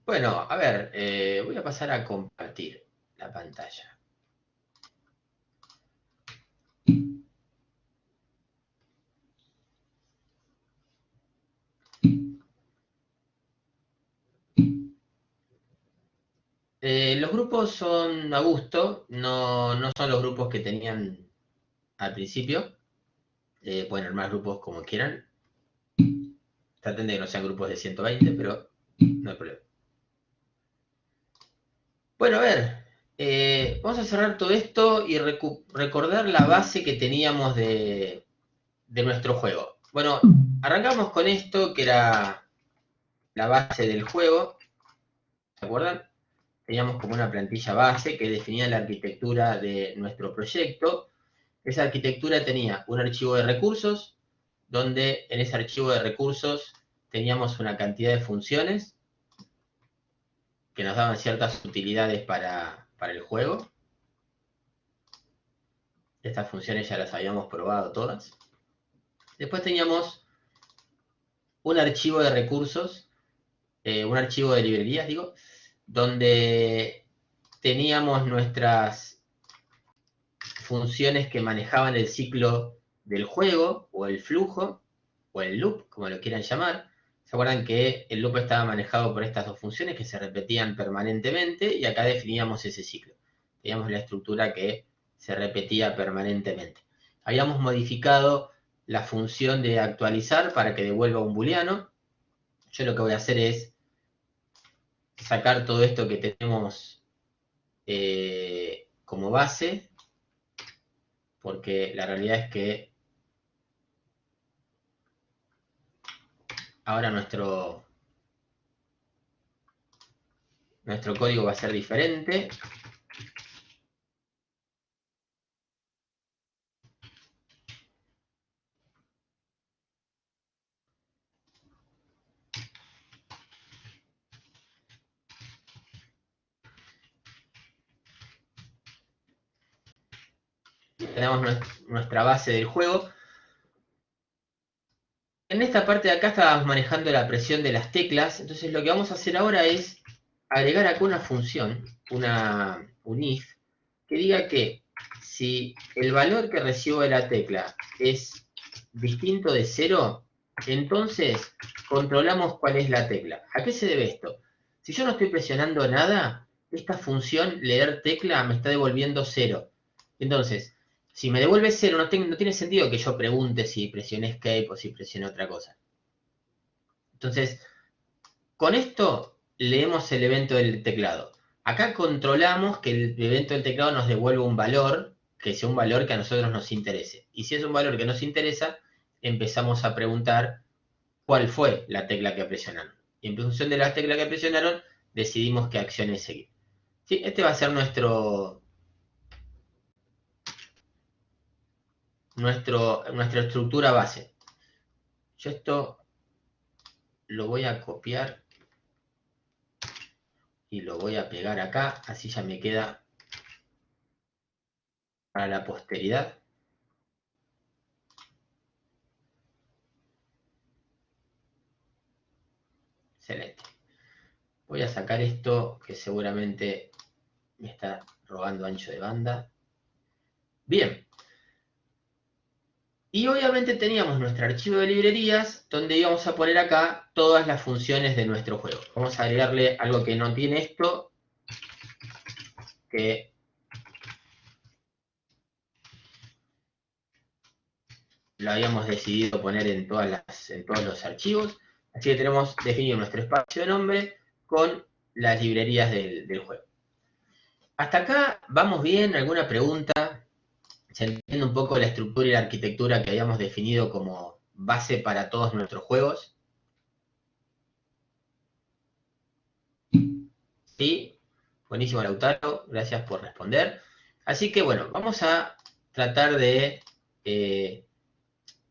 Bueno, a ver, voy a pasar a compartir la pantalla. Los grupos son a gusto, no son los grupos que tenían al principio. Pueden armar grupos como quieran. Traten de que no sean grupos de 120, pero no hay problema. Bueno, a ver, vamos a cerrar todo esto y recordar la base que teníamos de nuestro juego. Bueno, arrancamos con esto que era la base del juego, ¿se acuerdan? Teníamos como una plantilla base que definía la arquitectura de nuestro proyecto. Esa arquitectura tenía un archivo de recursos, donde en ese archivo de recursos teníamos una cantidad de funciones que nos daban ciertas utilidades para el juego. Estas funciones ya las habíamos probado todas. Después teníamos un archivo de recursos, un archivo de librerías, digo, donde teníamos nuestras funciones que manejaban el ciclo del juego, o el flujo, o el loop, como lo quieran llamar. ¿Se acuerdan que el loop estaba manejado por estas dos funciones que se repetían permanentemente? Y acá definíamos ese ciclo. Teníamos la estructura que se repetía permanentemente. Habíamos modificado la función de actualizar para que devuelva un booleano. Yo lo que voy a hacer es sacar todo esto que tenemos como base, porque la realidad es que ahora nuestro código va a ser diferente. Tenemos nuestra base del juego. En esta parte de acá estábamos manejando la presión de las teclas, entonces lo que vamos a hacer ahora es agregar acá una función, un if, que diga que si el valor que recibo de la tecla es distinto de 0, entonces controlamos cuál es la tecla. ¿A qué se debe esto? Si yo no estoy presionando nada, esta función leer tecla me está devolviendo 0. Entonces, si me devuelve 0, no tiene sentido que yo pregunte si presioné escape o si presioné otra cosa. Entonces, con esto leemos el evento del teclado. Acá controlamos que el evento del teclado nos devuelva un valor, que sea un valor que a nosotros nos interese. Y si es un valor que nos interesa, empezamos a preguntar cuál fue la tecla que presionaron. Y en función de la tecla que presionaron, decidimos qué acciones seguir. ¿Sí? Este va a ser nuestra estructura base. Yo esto lo voy a copiar y lo voy a pegar acá, así ya me queda para la posteridad. Excelente. Voy a sacar esto que seguramente me está robando ancho de banda. Bien. Y obviamente teníamos nuestro archivo de librerías donde íbamos a poner acá todas las funciones de nuestro juego. Vamos a agregarle algo que no tiene esto, que lo habíamos decidido poner en todos los archivos. Así que tenemos definido nuestro espacio de nombre con las librerías del juego. Hasta acá vamos bien, ¿alguna pregunta? Se entiende un poco la estructura y la arquitectura que habíamos definido como base para todos nuestros juegos. Sí, buenísimo Lautaro, gracias por responder. Así que bueno, vamos a tratar de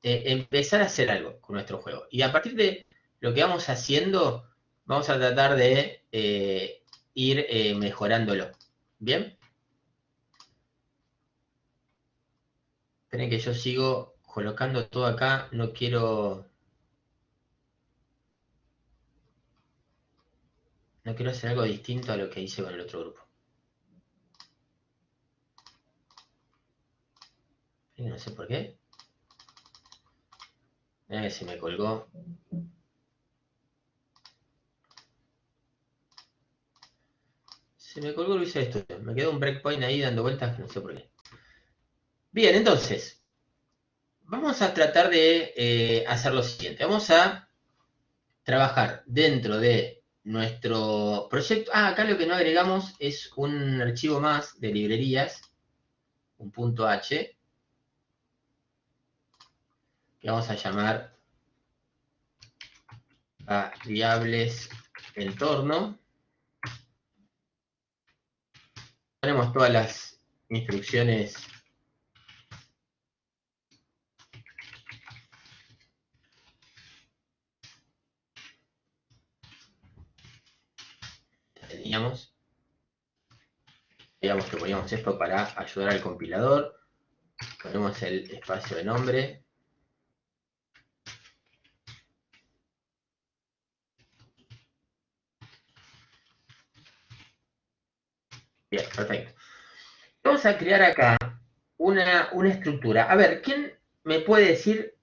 empezar a hacer algo con nuestro juego. Y a partir de lo que vamos haciendo, vamos a tratar de ir mejorándolo. ¿Bien? Esperen que yo sigo colocando todo acá, no quiero No quiero hacer algo distinto a lo que hice con el otro grupo. No sé por qué. Se me colgó. Se me colgó el Visual Studio. Me quedó un breakpoint ahí dando vueltas, no sé por qué. Bien, entonces, vamos a tratar de hacer lo siguiente. Vamos a trabajar dentro de nuestro proyecto. Acá lo que no agregamos es un archivo más de librerías, un .h, que vamos a llamar variables entorno. Ponemos todas las instrucciones que teníamos. Digamos que poníamos esto para ayudar al compilador. Ponemos el espacio de nombre. Bien, perfecto. Vamos a crear acá una estructura. A ver, ¿quién me puede decir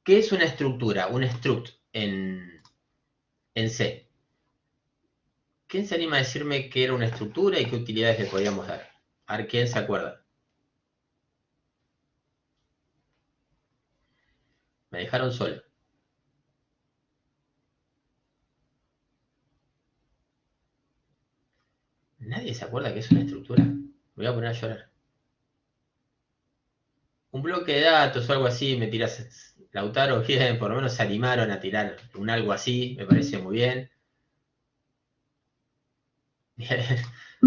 qué es una estructura? Un struct en C. ¿Quién se anima a decirme qué era una estructura y qué utilidades le podíamos dar? A ver, ¿quién se acuerda? Me dejaron solo. ¿Nadie se acuerda qué es una estructura? Me voy a poner a llorar. Un bloque de datos o algo así, me tiras, Lautaro, bien, por lo menos se animaron a tirar un algo así, me parece muy bien. Bien.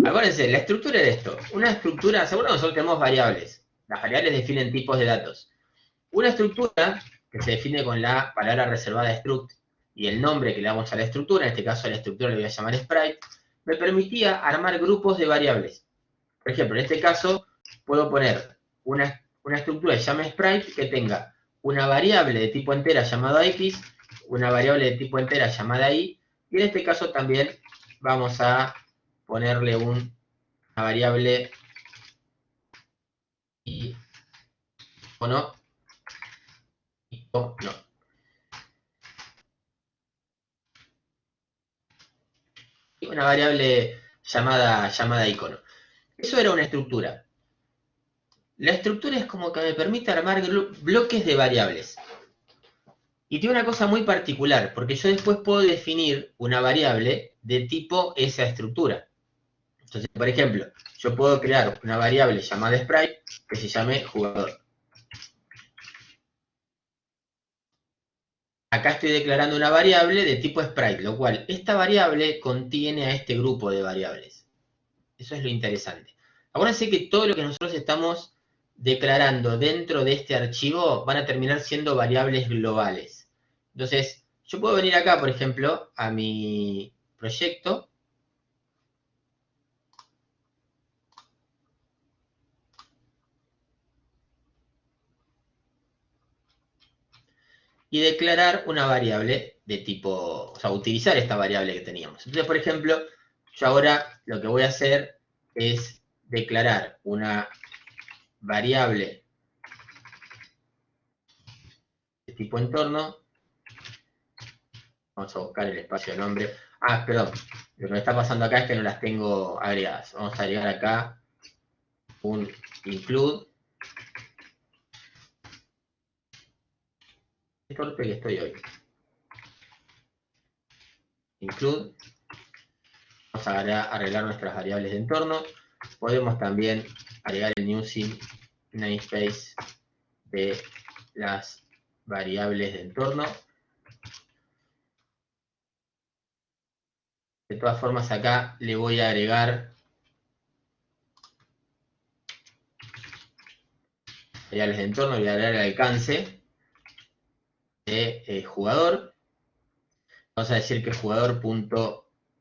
Acuérdense, la estructura es esto. Una estructura, seguro nosotros tenemos variables. Las variables definen tipos de datos. Una estructura, que se define con la palabra reservada struct y el nombre que le damos a la estructura, en este caso a la estructura le voy a llamar sprite, me permitía armar grupos de variables. Por ejemplo, en este caso, puedo poner una estructura que se llame sprite que tenga una variable de tipo entera llamada x, una variable de tipo entera llamada y, y en este caso también vamos a ponerle una variable y o no, y o no. Y una variable llamada icono. Eso era una estructura. La estructura es como que me permite armar bloques de variables. Y tiene una cosa muy particular, porque yo después puedo definir una variable de tipo esa estructura. Entonces, por ejemplo, yo puedo crear una variable llamada sprite que se llame jugador. Acá estoy declarando una variable de tipo sprite, lo cual esta variable contiene a este grupo de variables. Eso es lo interesante. Acuérdense que todo lo que nosotros estamos declarando dentro de este archivo van a terminar siendo variables globales. Entonces, yo puedo venir acá, por ejemplo, a mi proyecto y declarar una variable de tipo, o sea, utilizar esta variable que teníamos. Entonces, por ejemplo, yo ahora lo que voy a hacer es declarar una variable de tipo entorno. Vamos a buscar el espacio de nombre. Perdón. Lo que me está pasando acá es que no las tengo agregadas. Vamos a agregar acá un include. Qué torpe que estoy hoy. Include. Vamos a arreglar nuestras variables de entorno. Podemos también agregar el using namespace de las variables de entorno. De todas formas, acá le voy a agregar variables de entorno, voy a agregar el alcance de jugador. Vamos a decir que jugador.x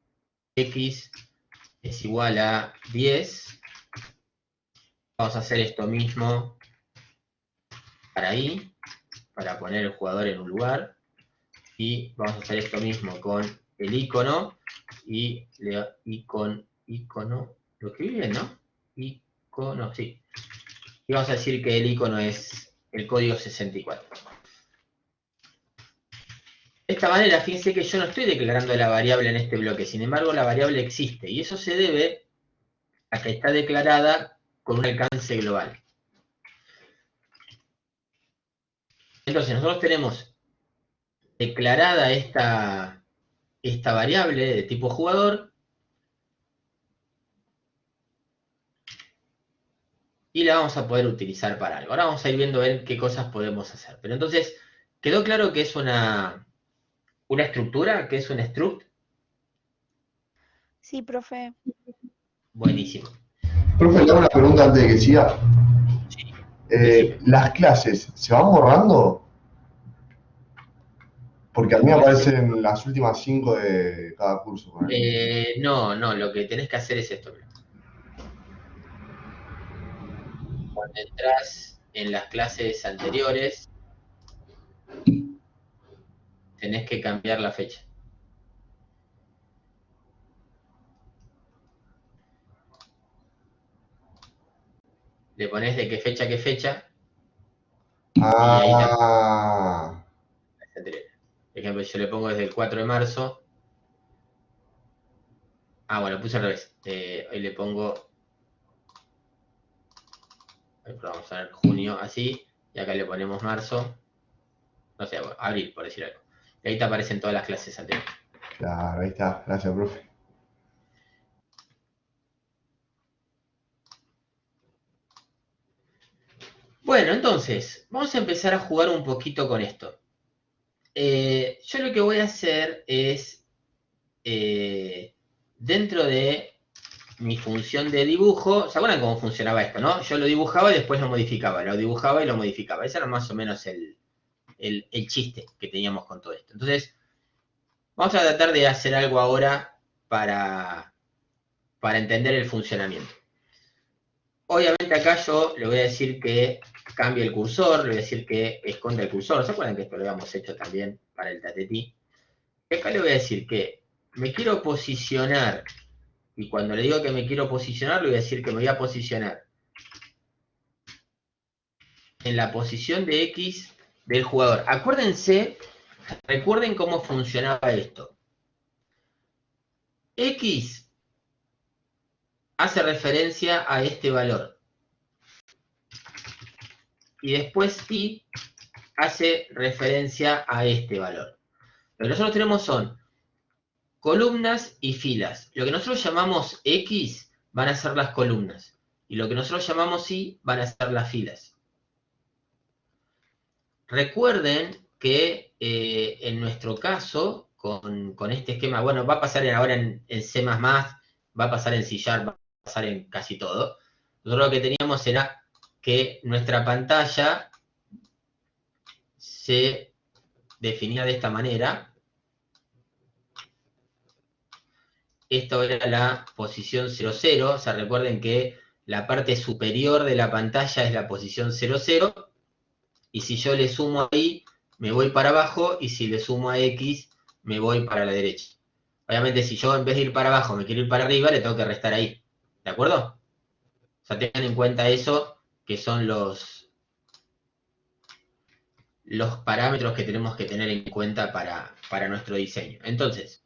es igual a 10. Vamos a hacer esto mismo para ahí, para poner el jugador en un lugar. Y vamos a hacer esto mismo con el icono y icono, lo escribí bien, ¿no? Icono, sí. Y vamos a decir que el icono es el código 64. De esta manera, fíjense que yo no estoy declarando la variable en este bloque, sin embargo la variable existe, y eso se debe a que está declarada con un alcance global. Entonces nosotros tenemos declarada esta variable de tipo jugador, y la vamos a poder utilizar para algo. Ahora vamos a ir viendo qué cosas podemos hacer. Pero entonces, ¿quedó claro que es una estructura, que es un struct? Sí, profe. Buenísimo. Profe, le hago una pregunta antes de que siga. Decime. ¿Las clases se van borrando? Porque a mí me aparecen las últimas 5 de cada curso. No, lo que tenés que hacer es esto. Cuando entras en las clases anteriores, tenés que cambiar la fecha. Le pones de qué fecha a qué fecha, y ahí te Ah, Por ejemplo, yo le pongo desde el 4 de marzo. Ah, bueno, puse al revés. Hoy le pongo, vamos a ver, junio, así, y acá le ponemos marzo, no sé, bueno, abril, por decir algo. Y ahí te aparecen todas las clases anteriores. claro, ahí está. Gracias, profe. Bueno, entonces, vamos a empezar a jugar un poquito con esto. Yo lo que voy a hacer es, dentro de mi función de dibujo, ¿se acuerdan cómo funcionaba esto, no? Yo lo dibujaba y después lo modificaba, lo dibujaba y lo modificaba. Ese era más o menos el chiste que teníamos con todo esto. Entonces, vamos a tratar de hacer algo ahora para entender el funcionamiento. Obviamente acá yo le voy a decir que cambie el cursor, le voy a decir que esconda el cursor. ¿Se acuerdan que esto lo habíamos hecho también para el tatetí? Acá le voy a decir que me quiero posicionar, y cuando le digo que me quiero posicionar, le voy a decir que me voy a posicionar en la posición de X del jugador. Acuérdense, recuerden cómo funcionaba esto. X hace referencia a este valor. Y después Y hace referencia a este valor. Lo que nosotros tenemos son columnas y filas. Lo que nosotros llamamos X van a ser las columnas. Y lo que nosotros llamamos Y van a ser las filas. Recuerden que en nuestro caso, con este esquema, bueno, va a pasar ahora en C++, va a pasar en C#, va a pasar en casi todo. Nosotros lo que teníamos era que nuestra pantalla se definía de esta manera. Esto era la posición 00, o sea, recuerden que la parte superior de la pantalla es la posición 00, y si yo le sumo ahí, me voy para abajo, y si le sumo a X, me voy para la derecha. Obviamente, si yo en vez de ir para abajo me quiero ir para arriba, le tengo que restar ahí. ¿De acuerdo? O sea, tengan en cuenta eso, que son los parámetros que tenemos que tener en cuenta para nuestro diseño. Entonces,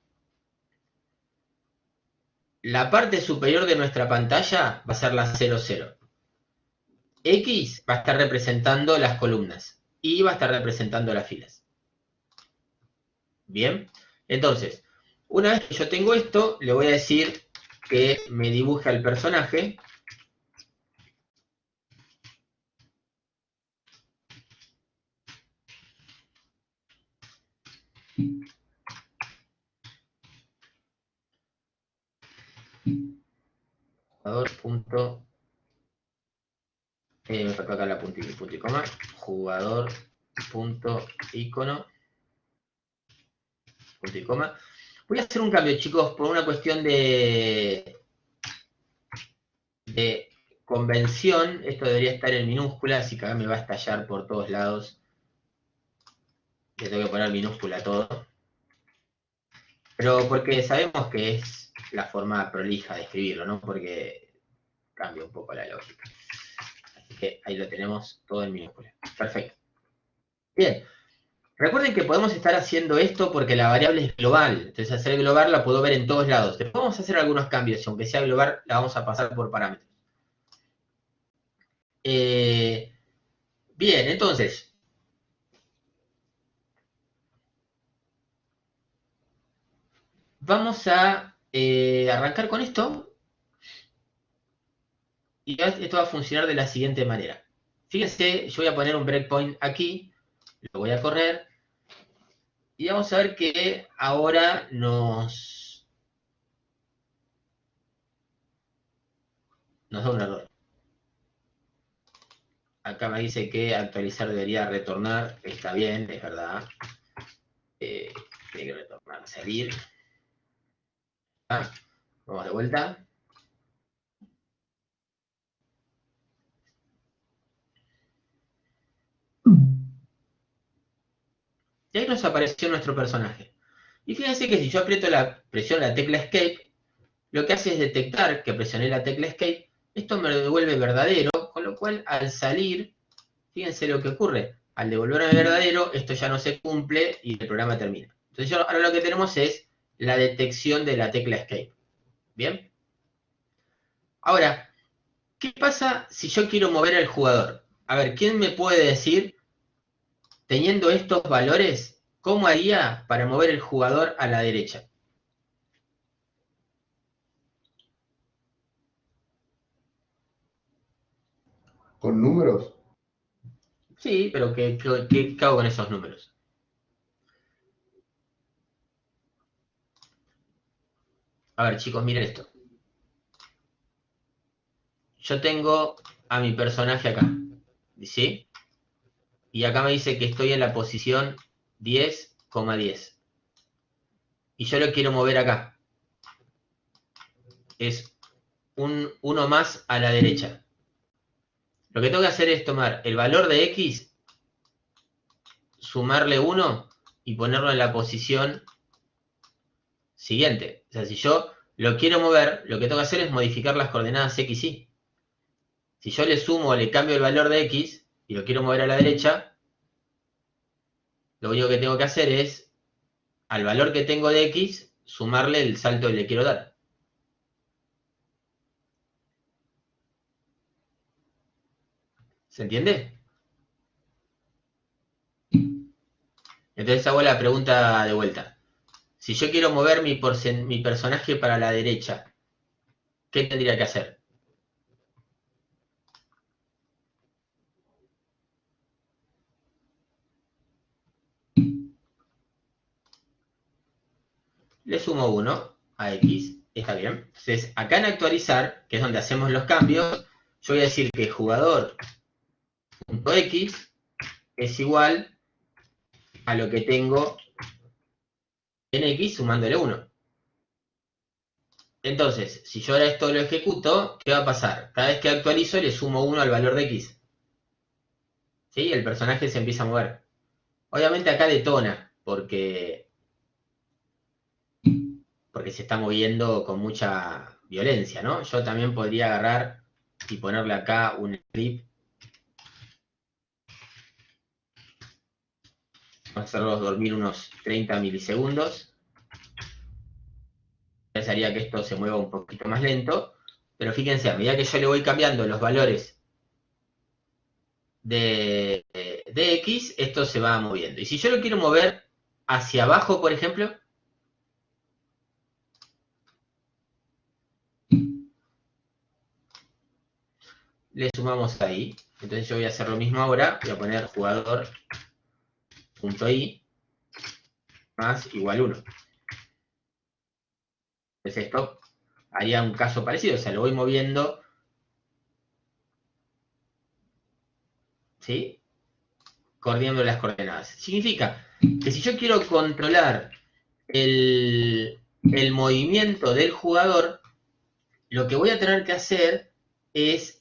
la parte superior de nuestra pantalla va a ser la 00. X va a estar representando las columnas. Y va a estar representando las filas. Bien, entonces, una vez que yo tengo esto, le voy a decir que me dibuje al personaje. Jugador punto, me faltó acá la punto y coma. Jugador punto icono punto y coma. Voy a hacer un cambio, chicos, por una cuestión de convención. Esto debería estar en minúscula, así que acá me va a estallar por todos lados. Le tengo que poner minúscula todo. Pero porque sabemos que es la forma prolija de escribirlo, ¿no? Porque cambia un poco la lógica. Así que ahí lo tenemos todo en minúsculas. Perfecto. Bien. Recuerden que podemos estar haciendo esto porque la variable es global. Entonces, al ser global la puedo ver en todos lados. Después vamos a hacer algunos cambios. Y aunque sea global, la vamos a pasar por parámetros. Bien, entonces. Vamos a arrancar con esto. Y esto va a funcionar de la siguiente manera. Fíjense, yo voy a poner un breakpoint aquí. Lo voy a correr. Y vamos a ver que ahora nos da un error. Acá me dice que actualizar debería retornar. Está bien, es verdad. Tiene que retornar, salir. Vamos de vuelta. Y ahí nos apareció nuestro personaje. Y fíjense que si yo presiono la tecla Escape, lo que hace es detectar que presioné la tecla Escape. Esto me lo devuelve verdadero, con lo cual al salir, fíjense lo que ocurre. Al devolverme verdadero, esto ya no se cumple y el programa termina. Entonces ahora lo que tenemos es la detección de la tecla Escape. ¿Bien? Ahora, ¿qué pasa si yo quiero mover al jugador? A ver, ¿quién me puede decir, teniendo estos valores, cómo haría para mover el jugador a la derecha? ¿Con números? Sí, pero ¿qué hago con esos números? A ver, chicos, miren esto. Yo tengo a mi personaje acá, ¿sí? Y acá me dice que estoy en la posición 10,10. Y yo lo quiero mover acá. Es uno más a la derecha. Lo que tengo que hacer es tomar el valor de X, sumarle 1 y ponerlo en la posición siguiente. O sea, si yo lo quiero mover, lo que tengo que hacer es modificar las coordenadas X, Y. Si yo le sumo o le cambio el valor de X y lo quiero mover a la derecha, lo único que tengo que hacer es, al valor que tengo de X, sumarle el salto que le quiero dar. ¿Se entiende? Entonces hago la pregunta de vuelta. Si yo quiero mover mi personaje para la derecha, ¿qué tendría que hacer? Le sumo 1 a X, está bien. Entonces, acá en actualizar, que es donde hacemos los cambios, yo voy a decir que jugador.x es igual a lo que tengo en X sumándole 1. Entonces, si yo ahora esto lo ejecuto, ¿qué va a pasar? Cada vez que actualizo le sumo 1 al valor de X. ¿Sí? El personaje se empieza a mover. Obviamente acá detona, porque se está moviendo con mucha violencia, ¿no? Yo también podría agarrar y ponerle acá un script. Vamos a hacerlos dormir unos 30 milisegundos. Pensaría que esto se mueva un poquito más lento, pero fíjense, a medida que yo le voy cambiando los valores de X, esto se va moviendo. Y si yo lo quiero mover hacia abajo, por ejemplo, le sumamos ahí. Entonces yo voy a hacer lo mismo ahora, voy a poner jugador.i más igual 1. Entonces esto haría un caso parecido, o sea, lo voy moviendo, ¿sí? Coordinando las coordenadas. Significa que si yo quiero controlar el movimiento del jugador, lo que voy a tener que hacer es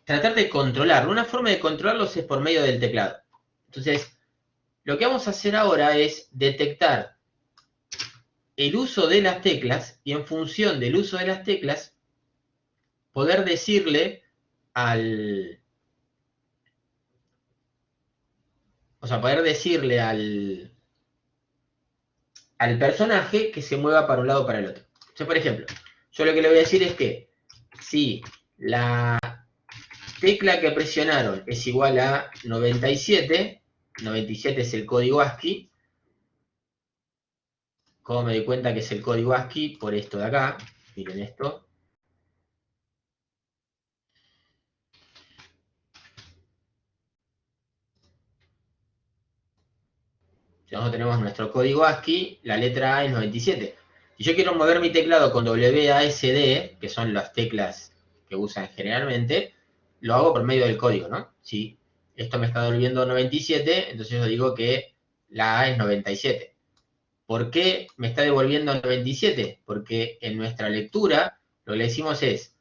tratar de controlarlo. Una forma de controlarlos es por medio del teclado. Entonces, lo que vamos a hacer ahora es detectar el uso de las teclas y en función del uso de las teclas poder decirle poder decirle al personaje que se mueva para un lado o para el otro. Entonces, por ejemplo, yo lo que le voy a decir es que si tecla que presionaron es igual a 97, 97 es el código ASCII. ¿Cómo me doy cuenta que es el código ASCII? Por esto de acá, miren esto. Si nosotros tenemos nuestro código ASCII, la letra A es 97. Si yo quiero mover mi teclado con WASD, que son las teclas que usan generalmente, lo hago por medio del código, ¿no? Si esto me está devolviendo 97, entonces yo digo que la A es 97. ¿Por qué me está devolviendo 97? Porque en nuestra lectura lo que le decimos es,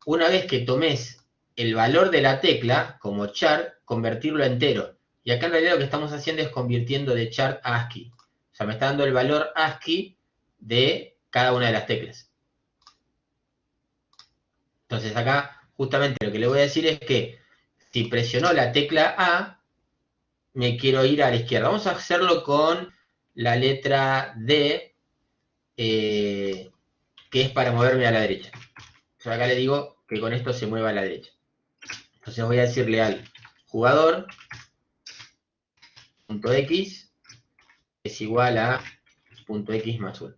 una vez que tomes el valor de la tecla como char, convertirlo a entero. Y acá en realidad lo que estamos haciendo es convirtiendo de char a ASCII. O sea, me está dando el valor ASCII de cada una de las teclas. Entonces acá justamente lo que le voy a decir es que si presionó la tecla A, me quiero ir a la izquierda. Vamos a hacerlo con la letra D, que es para moverme a la derecha. Yo acá le digo que con esto se mueva a la derecha. Entonces voy a decirle al jugador .x es igual a .x más 1.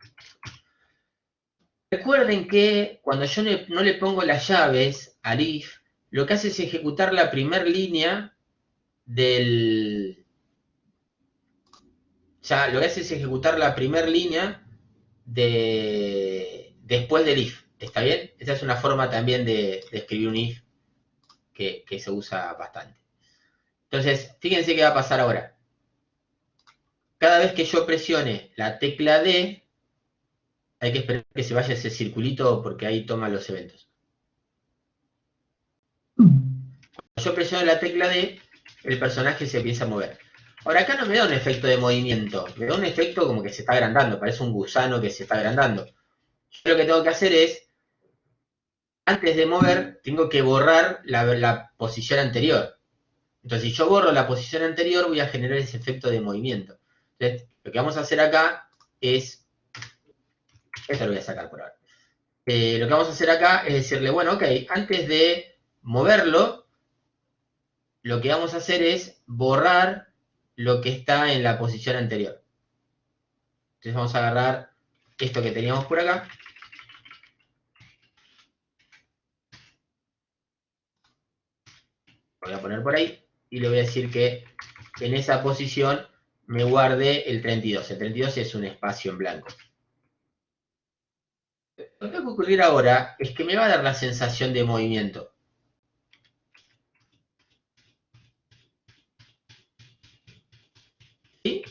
Recuerden que cuando yo no le pongo las llaves al if, lo que hace es ejecutar la primera línea del... Ya, lo que hace es ejecutar la primera línea después del if. ¿Está bien? Esa es una forma también de escribir un if que se usa bastante. Entonces, fíjense qué va a pasar ahora. Cada vez que yo presione la tecla D, hay que esperar que se vaya ese circulito porque ahí toma los eventos. Cuando yo presiono la tecla D, el personaje se empieza a mover. Ahora acá no me da un efecto de movimiento, me da un efecto como que se está agrandando, parece un gusano que se está agrandando. Yo lo que tengo que hacer es, antes de mover, tengo que borrar la posición anterior. Entonces, si yo borro la posición anterior, voy a generar ese efecto de movimiento. Entonces, lo que vamos a hacer acá es... Esto lo voy a sacar por ahora. Lo que vamos a hacer acá es decirle, bueno, ok, antes de moverlo, lo que vamos a hacer es borrar lo que está en la posición anterior. Entonces vamos a agarrar esto que teníamos por acá. Lo voy a poner por ahí y le voy a decir que en esa posición me guarde el 32. El 32 es un espacio en blanco. Lo que va a ocurrir ahora es que me va a dar la sensación de movimiento. ¿Sí?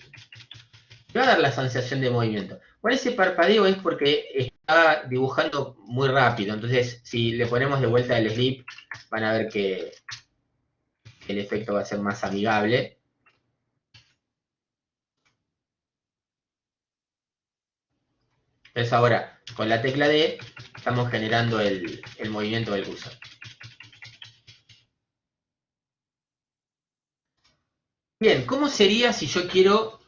Me va a dar la sensación de movimiento. Por ese parpadeo es porque está dibujando muy rápido. Entonces, si le ponemos de vuelta el sleep, van a ver que el efecto va a ser más amigable. Entonces ahora, con la tecla D, estamos generando el movimiento del cursor. Bien, ¿cómo sería si yo quiero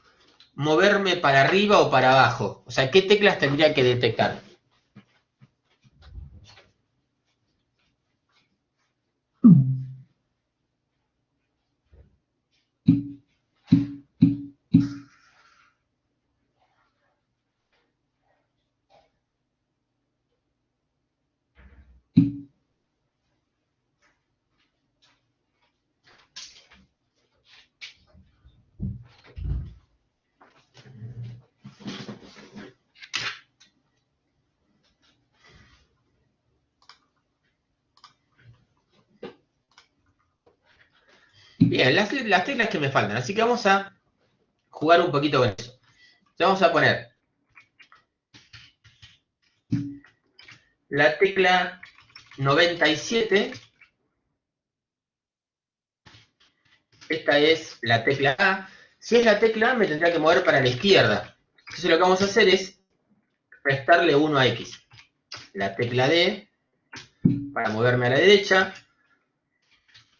moverme para arriba o para abajo? O sea, ¿qué teclas tendría que detectar? Bien, las teclas que me faltan, así que vamos a jugar un poquito con eso. Entonces vamos a poner la tecla 97. Esta es la tecla A. Si es la tecla A, me tendrá que mover para la izquierda. Entonces lo que vamos a hacer es restarle 1 a X. La tecla D, para moverme a la derecha.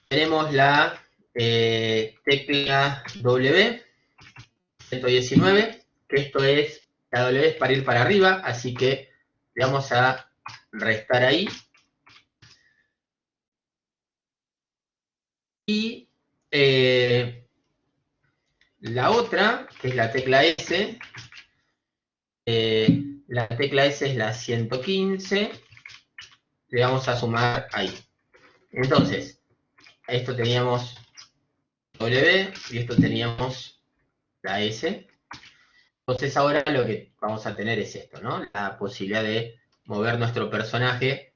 Tenemos la tecla W, 119, que esto es, la W es para ir para arriba, así que le vamos a restar ahí. Y la otra, que es la tecla S, la tecla S es la 115, le vamos a sumar ahí. Entonces, a esto teníamos W y esto teníamos la S. Entonces ahora lo que vamos a tener es esto, ¿no? La posibilidad de mover nuestro personaje.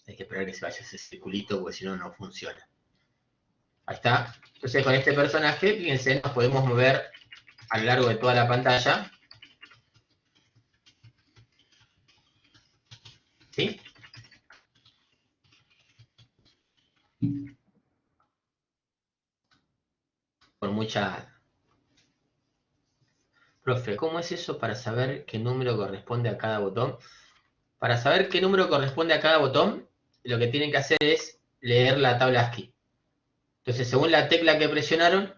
Hay que esperar que se vaya ese circulito porque si no, no funciona. Ahí está. Entonces con este personaje, fíjense, nos podemos mover a lo largo de toda la pantalla. ¿Sí? Con mucha... Profe, ¿cómo es eso para saber qué número corresponde a cada botón? Para saber qué número corresponde a cada botón, lo que tienen que hacer es leer la tabla ASCII. Entonces, según la tecla que presionaron,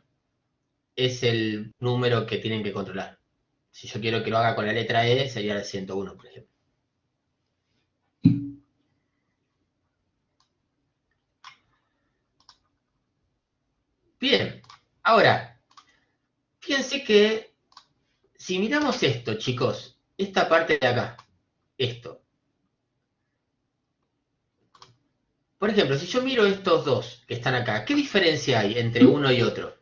es el número que tienen que controlar. Si yo quiero que lo haga con la letra E, sería el 101, por ejemplo. Bien, ahora, fíjense que si miramos esto, chicos, esta parte de acá, esto. Por ejemplo, si yo miro estos dos que están acá, ¿qué diferencia hay entre uno y otro?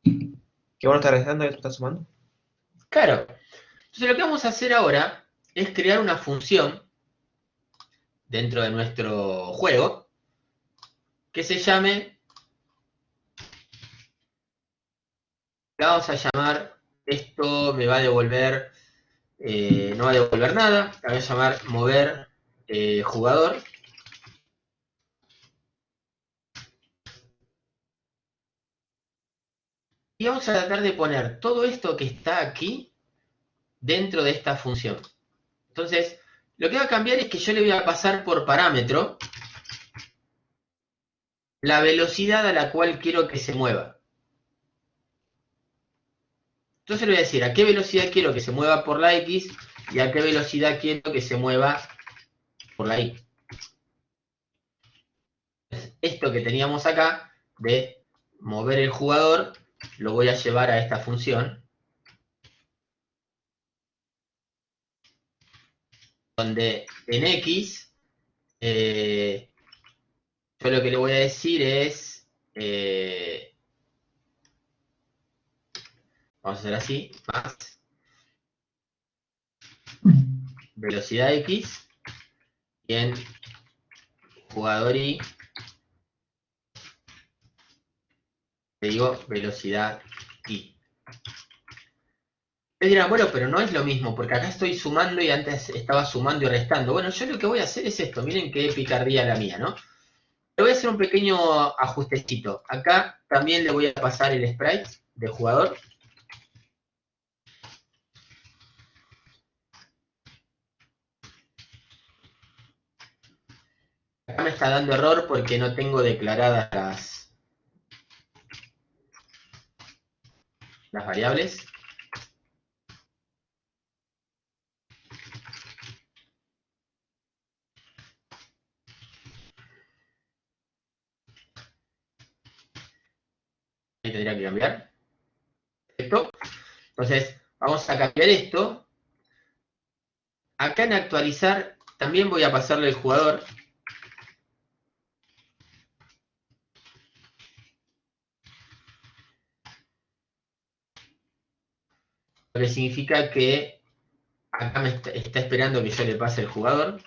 ¿Que uno está restando y otro está sumando? Claro. Entonces lo que vamos a hacer ahora es crear una función dentro de nuestro juego que se llame, la vamos a llamar, esto me va a devolver, no va a devolver nada, la voy a llamar mover jugador. Y vamos a tratar de poner todo esto que está aquí dentro de esta función. Entonces, lo que va a cambiar es que yo le voy a pasar por parámetro la velocidad a la cual quiero que se mueva. Entonces le voy a decir a qué velocidad quiero que se mueva por la X y a qué velocidad quiero que se mueva por la Y. Esto que teníamos acá de mover el jugador lo voy a llevar a esta función donde en X yo lo que le voy a decir es vamos a hacer así, más velocidad X y en jugador Y le digo velocidad Y. Ustedes dirán, bueno, pero no es lo mismo, porque acá estoy sumando y antes estaba sumando y restando. Bueno, yo lo que voy a hacer es esto, miren qué picardía la mía, ¿no? Le voy a hacer un pequeño ajustecito. Acá también le voy a pasar el sprite de jugador. Acá me está dando error porque no tengo declaradas las variables. Ahí tendría que cambiar. Perfecto. Entonces, vamos a cambiar esto. Acá en actualizar también voy a pasarle el jugador. Lo que significa que acá me está esperando que yo le pase el jugador.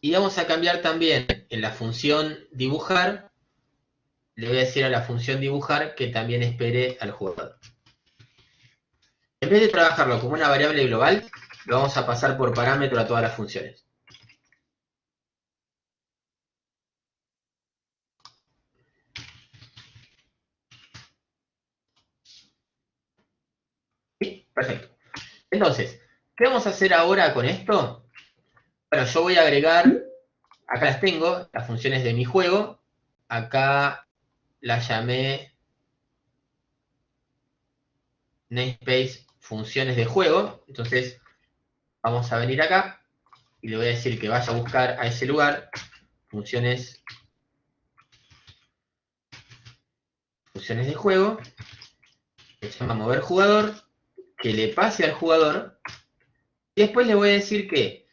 Y vamos a cambiar también en la función dibujar. Le voy a decir a la función dibujar que también espere al jugador. En vez de trabajarlo como una variable global, lo vamos a pasar por parámetro a todas las funciones. ¿Sí? Perfecto. Entonces, ¿qué vamos a hacer ahora con esto? Bueno, yo voy a agregar, acá las tengo, las funciones de mi juego. Acá las llamé namespace funciones de juego. Entonces, vamos a venir acá y le voy a decir que vaya a buscar a ese lugar funciones de juego, que se llama mover jugador, que le pase al jugador, y después le voy a decir que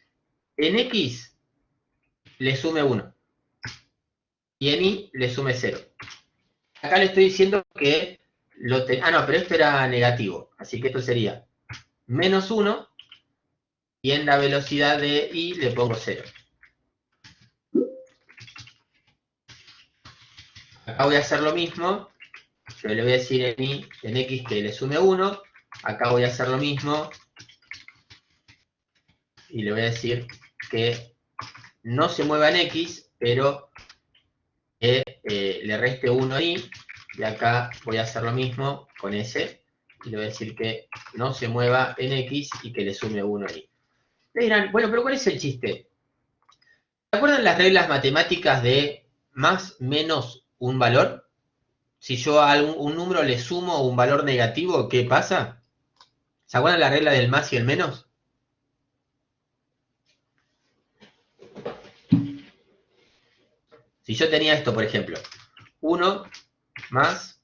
en X le sume 1 y en Y le sume 0. Acá le estoy diciendo que no, pero esto era negativo, así que esto sería menos 1 y en la velocidad de Y le pongo 0. Acá voy a hacer lo mismo, yo le voy a decir en X que le sume 1, acá voy a hacer lo mismo y le voy a decir que no se mueva en X, pero que le reste 1 a Y, y acá voy a hacer lo mismo con S, y le voy a decir que no se mueva en X y que le sume 1 a Y. Le dirán, bueno, pero ¿cuál es el chiste? ¿Se acuerdan las reglas matemáticas de más menos un valor? Si yo a un número le sumo un valor negativo, ¿qué pasa? ¿Se acuerdan la regla del más y el menos? Si yo tenía esto, por ejemplo, 1 más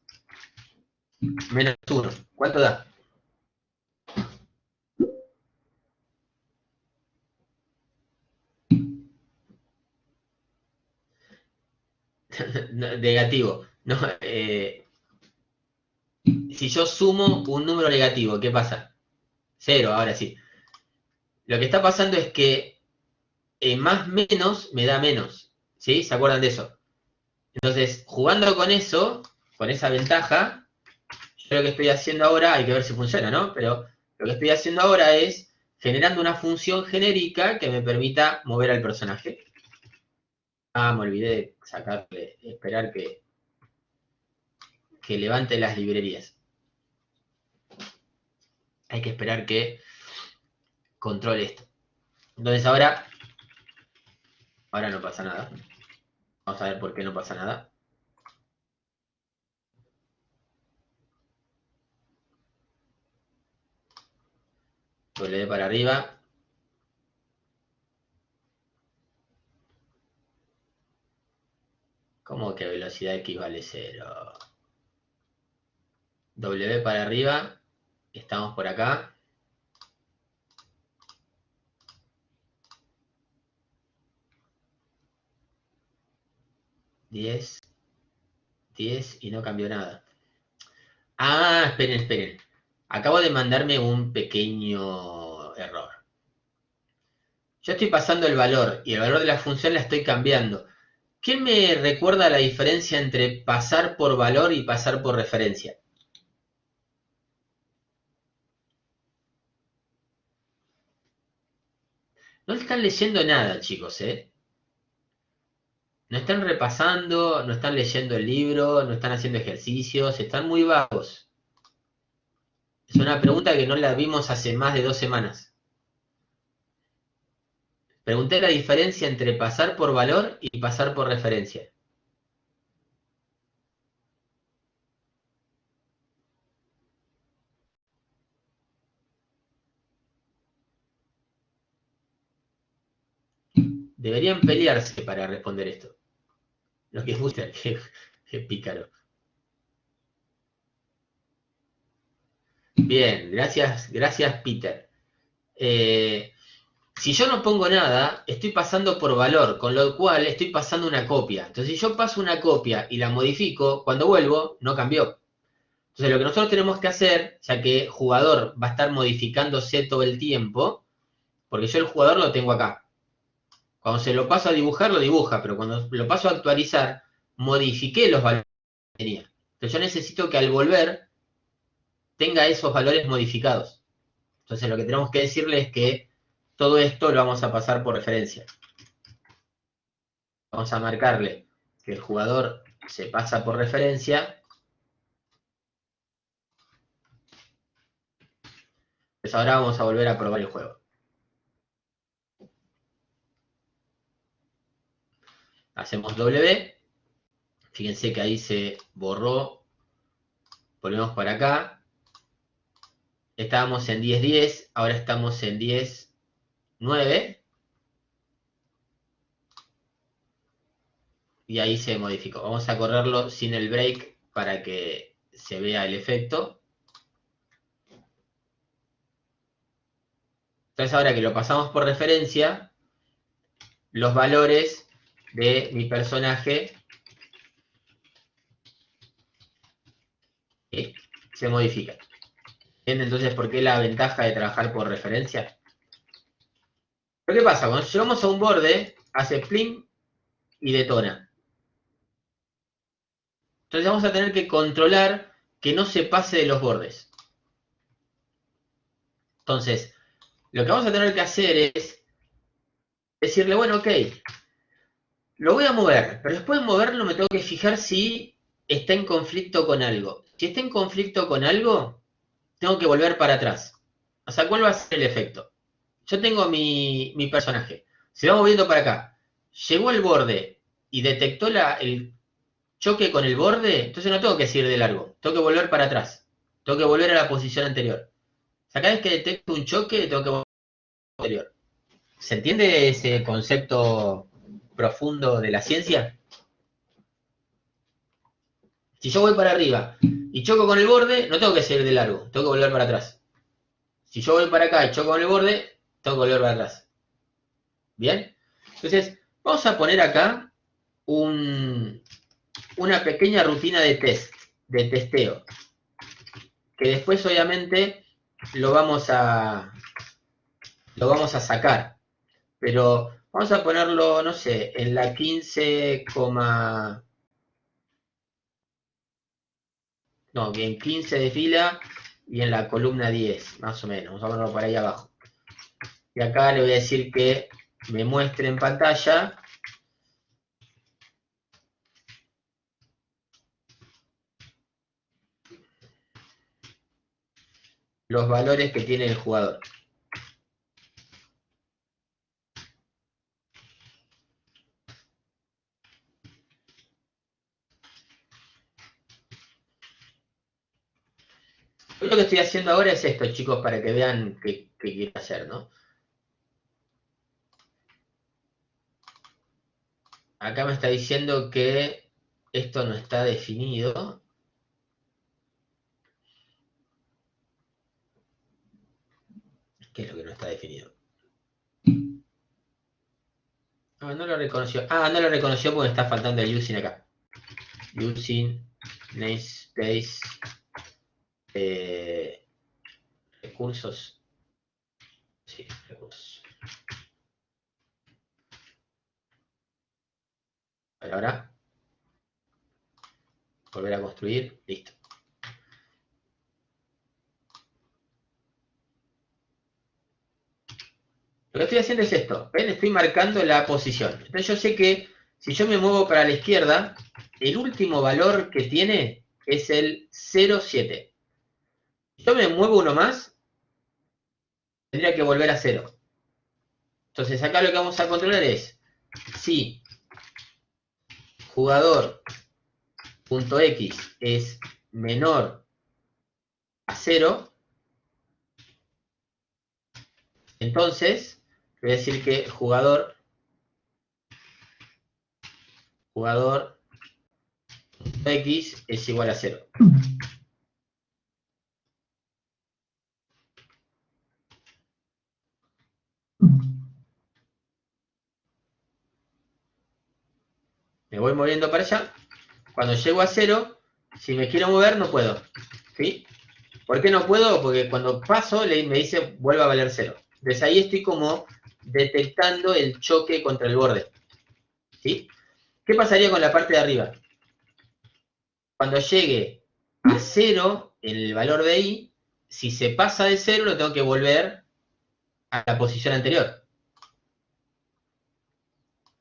menos 1, ¿cuánto da? Negativo. No, si yo sumo un número negativo, ¿qué pasa? 0, ahora sí. Lo que está pasando es que más menos me da menos. ¿Sí? ¿Se acuerdan de eso? Entonces, jugando con eso, con esa ventaja, yo lo que estoy haciendo ahora, hay que ver si funciona, ¿no? Pero lo que estoy haciendo ahora es generando una función genérica que me permita mover al personaje. Ah, me olvidé de sacarle, esperar que levante las librerías. Hay que esperar que controle esto. Entonces ahora no pasa nada. Vamos a ver por qué no pasa nada. W para arriba. ¿Cómo que velocidad X vale 0? W para arriba. Estamos por acá. 10. 10 y no cambió nada. Ah, esperen. Acabo de mandarme un pequeño error. Yo estoy pasando el valor y el valor de la función la estoy cambiando. ¿Qué me recuerda la diferencia entre pasar por valor y pasar por referencia? No están leyendo nada, chicos, ¿eh? No están repasando, no están leyendo el libro, no están haciendo ejercicios, están muy vagos. Es una pregunta que no la vimos hace más de 2 semanas. Pregunté la diferencia entre pasar por valor y pasar por referencia. Deberían pelearse para responder esto. Lo que gusta, qué pícaro. Bien, gracias Peter. Si yo no pongo nada, estoy pasando por valor, con lo cual estoy pasando una copia. Entonces, si yo paso una copia y la modifico, cuando vuelvo, no cambió. Entonces, lo que nosotros tenemos que hacer, ya que el jugador va a estar modificándose todo el tiempo, porque yo el jugador lo tengo acá. Cuando se lo paso a dibujar, lo dibuja, pero cuando lo paso a actualizar, modifiqué los valores que tenía. Entonces, yo necesito que al volver tenga esos valores modificados. Entonces lo que tenemos que decirle es que todo esto lo vamos a pasar por referencia. Vamos a marcarle que el jugador se pasa por referencia. Pues ahora vamos a volver a probar el juego. Hacemos W. Fíjense que ahí se borró. Volvemos para acá. Estábamos en 10-10, ahora estamos en 10-9. Y ahí se modificó. Vamos a correrlo sin el break para que se vea el efecto. Entonces ahora que lo pasamos por referencia, los valores de mi personaje se modifican. ¿Entienden entonces por qué la ventaja de trabajar por referencia? Pero ¿qué pasa? Cuando llegamos a un borde, hace plim y detona. Entonces vamos a tener que controlar que no se pase de los bordes. Entonces, lo que vamos a tener que hacer es decirle, bueno, ok, lo voy a mover, pero después de moverlo me tengo que fijar si está en conflicto con algo. Si está en conflicto con algo, tengo que volver para atrás. O sea, ¿cuál va a ser el efecto? Yo tengo mi personaje. Se va moviendo para acá. Llegó al borde y detectó el choque con el borde, entonces no tengo que seguir de largo. Tengo que volver para atrás. Tengo que volver a la posición anterior. O sea, cada vez que detecto un choque, tengo que volver a la anterior. ¿Se entiende ese concepto profundo de la ciencia? Si yo voy para arriba y choco con el borde, no tengo que seguir de largo, tengo que volver para atrás. Si yo voy para acá y choco con el borde, tengo que volver para atrás. ¿Bien? Entonces, vamos a poner acá una pequeña rutina de testeo, que después obviamente lo vamos a sacar. Pero vamos a ponerlo, no sé, en la 15, no, bien 15 de fila y en la columna 10, más o menos. Vamos a ponerlo por ahí abajo. Y acá le voy a decir que me muestre en pantalla los valores que tiene el jugador. Lo que estoy haciendo ahora es esto, chicos, para que vean qué quiero hacer, ¿no? Acá me está diciendo que esto no está definido. ¿Qué es lo que no está definido? Ah, no lo reconoció. Ah, no lo reconoció porque está faltando el using acá. Using, namespace, recursos. Sí, recursos. Ahora, volver a construir, listo. Lo que estoy haciendo es esto, ¿ven? Estoy marcando la posición. Entonces yo sé que si yo me muevo para la izquierda, el último valor que tiene es el 0,7. Si yo me muevo uno más, tendría que volver a 0. Entonces acá lo que vamos a controlar es si jugador.x es menor a 0, entonces voy a decir que jugador.x es igual a 0. Me voy moviendo para allá. Cuando llego a 0, si me quiero mover no puedo. ¿Sí? ¿Por qué no puedo? Porque cuando paso me dice vuelve a valer 0. Entonces ahí estoy como detectando el choque contra el borde. ¿Sí? ¿Qué pasaría con la parte de arriba? Cuando llegue a 0 el valor de i, si se pasa de 0, lo tengo que volver a la posición anterior.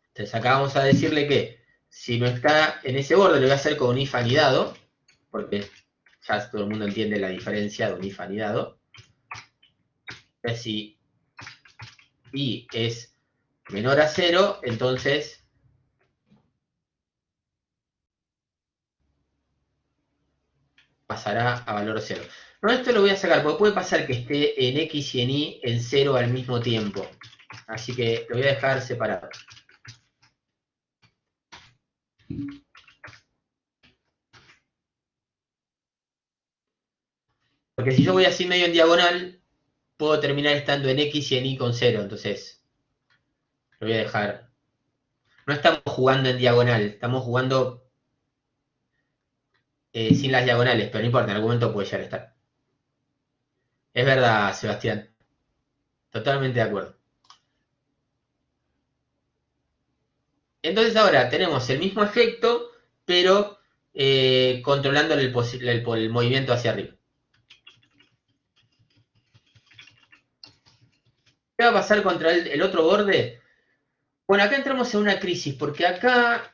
Entonces acá vamos a decirle que si no está en ese borde, lo voy a hacer con un if anidado, porque ya todo el mundo entiende la diferencia de un if anidado. Entonces, si i es menor a 0, entonces pasará a valor 0. No, esto lo voy a sacar, porque puede pasar que esté en x y en y en 0 al mismo tiempo. Así que lo voy a dejar separado. Porque si yo voy así medio en diagonal, puedo terminar estando en x y en y con 0. Entonces, lo voy a dejar. No estamos jugando en diagonal, estamos jugando sin las diagonales, pero no importa, en algún momento puede llegar a estar. Es verdad, Sebastián. Totalmente de acuerdo. Entonces ahora tenemos el mismo efecto, pero controlando el movimiento hacia arriba. ¿Qué va a pasar contra el otro borde? Bueno, acá entramos en una crisis, porque acá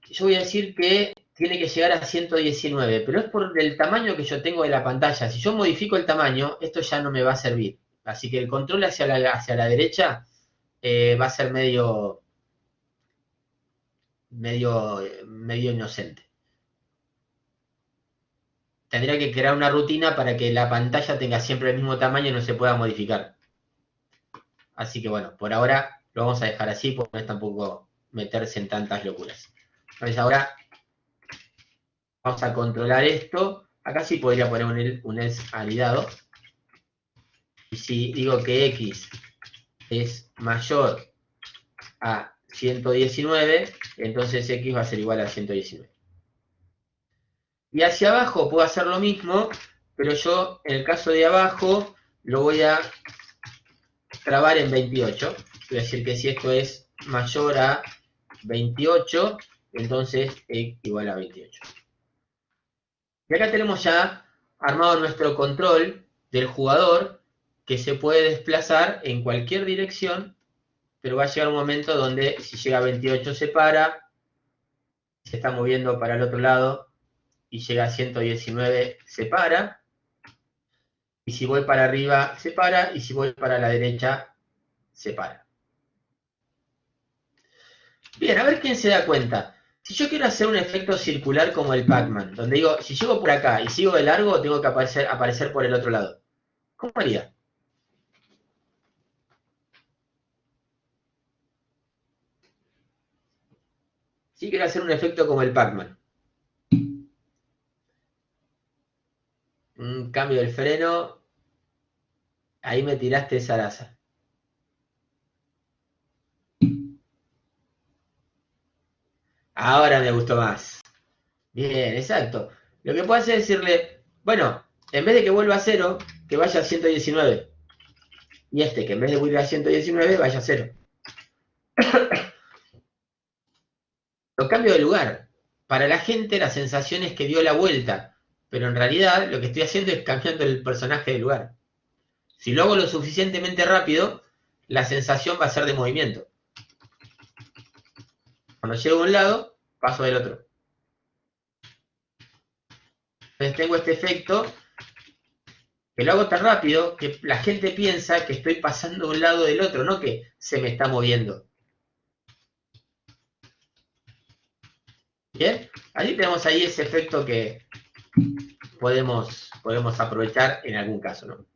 yo voy a decir que tiene que llegar a 119, pero es por el tamaño que yo tengo de la pantalla. Si yo modifico el tamaño, esto ya no me va a servir. Así que el control hacia la derecha va a ser medio inocente. Tendría que crear una rutina para que la pantalla tenga siempre el mismo tamaño y no se pueda modificar. Así que bueno, por ahora lo vamos a dejar así, porque no es tampoco meterse en tantas locuras. Entonces ahora vamos a controlar esto. Acá sí podría poner un else anidado. Y si digo que x es mayor a 119, entonces x va a ser igual a 119. Y hacia abajo puedo hacer lo mismo, pero yo en el caso de abajo lo voy a trabar en 28. Voy a decir que si esto es mayor a 28, entonces x igual a 28. Y acá tenemos ya armado nuestro control del jugador que se puede desplazar en cualquier dirección, pero va a llegar un momento donde si llega a 28 se para, se está moviendo para el otro lado y llega a 119 se para, y si voy para arriba se para, y si voy para la derecha se para. Bien, a ver quién se da cuenta. Si yo quiero hacer un efecto circular como el Pac-Man, donde digo, si llego por acá y sigo de largo, tengo que aparecer por el otro lado. ¿Cómo haría? Si quiero hacer un efecto como el Pac-Man. Un cambio del freno. Ahí me tiraste esa laza. Ahora me gustó más. Bien, exacto. Lo que puedo hacer es decirle, bueno, en vez de que vuelva a 0, que vaya a 119. Y este, que en vez de volver a 119, vaya a 0. Lo cambio de lugar. Para la gente la sensación es que dio la vuelta, pero en realidad lo que estoy haciendo es cambiando el personaje de lugar. Si lo hago lo suficientemente rápido, la sensación va a ser de movimiento. Cuando llego a un lado, paso del otro. Entonces tengo este efecto que lo hago tan rápido que la gente piensa que estoy pasando de un lado del otro, no que se me está moviendo. Bien, allí tenemos ahí ese efecto que podemos aprovechar en algún caso, ¿no?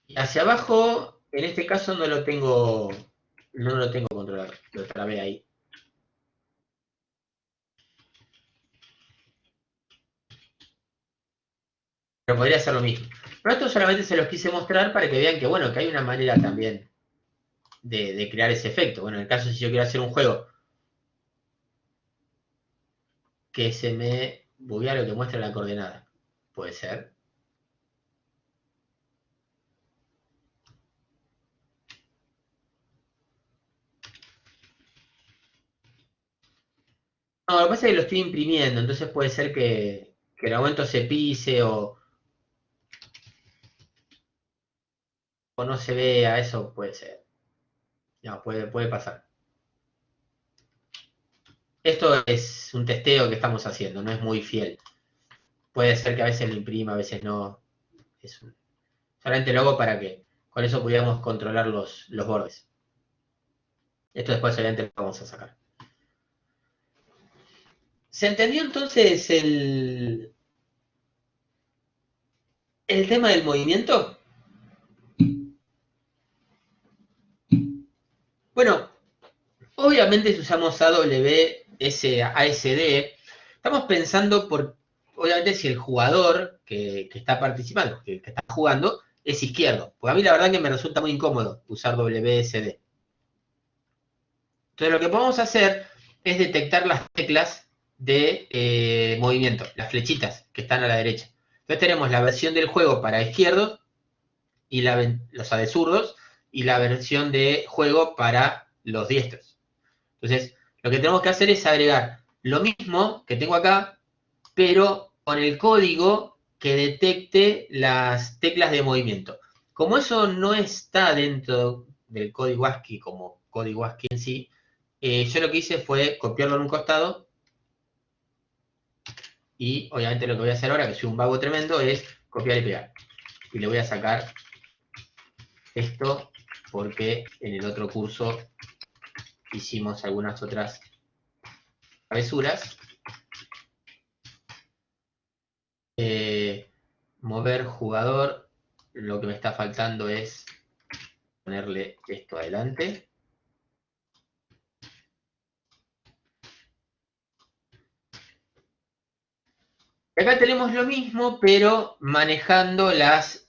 Y hacia abajo, en este caso no lo tengo controlado, lo trabé ahí. Pero podría hacer lo mismo. Pero esto solamente se los quise mostrar para que vean que, bueno, que hay una manera también de crear ese efecto. Bueno, en el caso si yo quiero hacer un juego que se me buguea lo que muestra la coordenada, puede ser. No, lo que pasa es que lo estoy imprimiendo, entonces puede ser que en el momento se pise o no se vea, eso puede ser. No, puede pasar. Esto es un testeo que estamos haciendo, no es muy fiel. Puede ser que a veces lo imprima, a veces no. Solamente lo hago para que con eso pudiéramos controlar los bordes. Esto después obviamente lo vamos a sacar. ¿Se entendió entonces el tema del movimiento? Bueno, obviamente si usamos ASD, estamos pensando obviamente si el jugador que está participando, que está jugando, es izquierdo. Porque a mí la verdad que me resulta muy incómodo usar WSD. Entonces lo que podemos hacer es detectar las teclas de movimiento, las flechitas que están a la derecha. Entonces tenemos la versión del juego para izquierdos y los de zurdos y la versión de juego para los diestros. Entonces lo que tenemos que hacer es agregar lo mismo que tengo acá, pero con el código que detecte las teclas de movimiento. Como eso no está dentro del código ASCII como código ASCII en sí, yo lo que hice fue copiarlo en un costado y obviamente lo que voy a hacer ahora, que soy un vago tremendo, es copiar y pegar. Y le voy a sacar esto porque en el otro curso hicimos algunas otras travesuras. Mover jugador, lo que me está faltando es ponerle esto adelante. Acá tenemos lo mismo, pero manejando las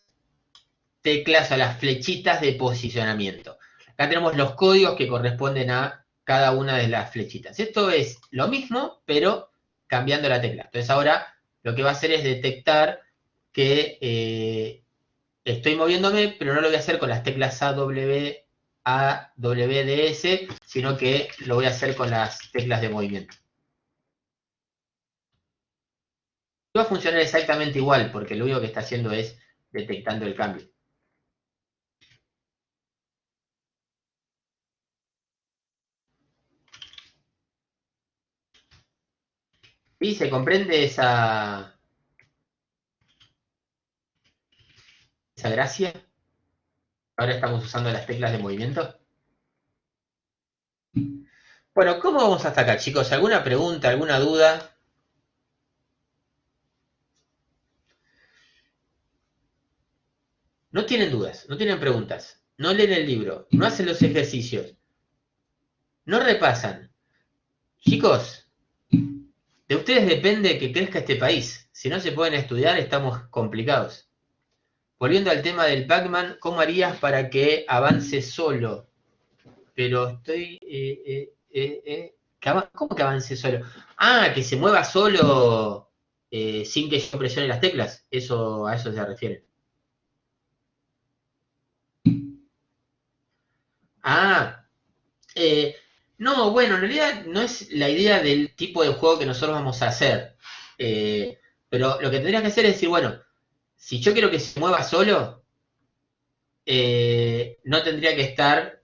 teclas o las flechitas de posicionamiento. Acá tenemos los códigos que corresponden a cada una de las flechitas. Esto es lo mismo, pero cambiando la tecla. Entonces ahora lo que va a hacer es detectar que estoy moviéndome, pero no lo voy a hacer con las teclas A, W, D, S, sino que lo voy a hacer con las teclas de movimiento. Va a funcionar exactamente igual, porque lo único que está haciendo es detectando el cambio. ¿Sí? ¿Se comprende esa gracia? Ahora estamos usando las teclas de movimiento. Bueno, ¿cómo vamos hasta acá, chicos? ¿Alguna pregunta, alguna duda? No tienen dudas, no tienen preguntas, no leen el libro, no hacen los ejercicios, no repasan. Chicos, de ustedes depende que crezca este país. Si no se pueden estudiar, estamos complicados. Volviendo al tema del Pac-Man, ¿cómo harías para que avance solo? Pero estoy... ¿Cómo que avance solo? Ah, que se mueva solo sin que yo presione las teclas. A eso se refiere. Ah, eh, no, bueno, en realidad no es la idea del tipo de juego que nosotros vamos a hacer. Pero lo que tendrías que hacer es decir, bueno, si yo quiero que se mueva solo, no tendría que estar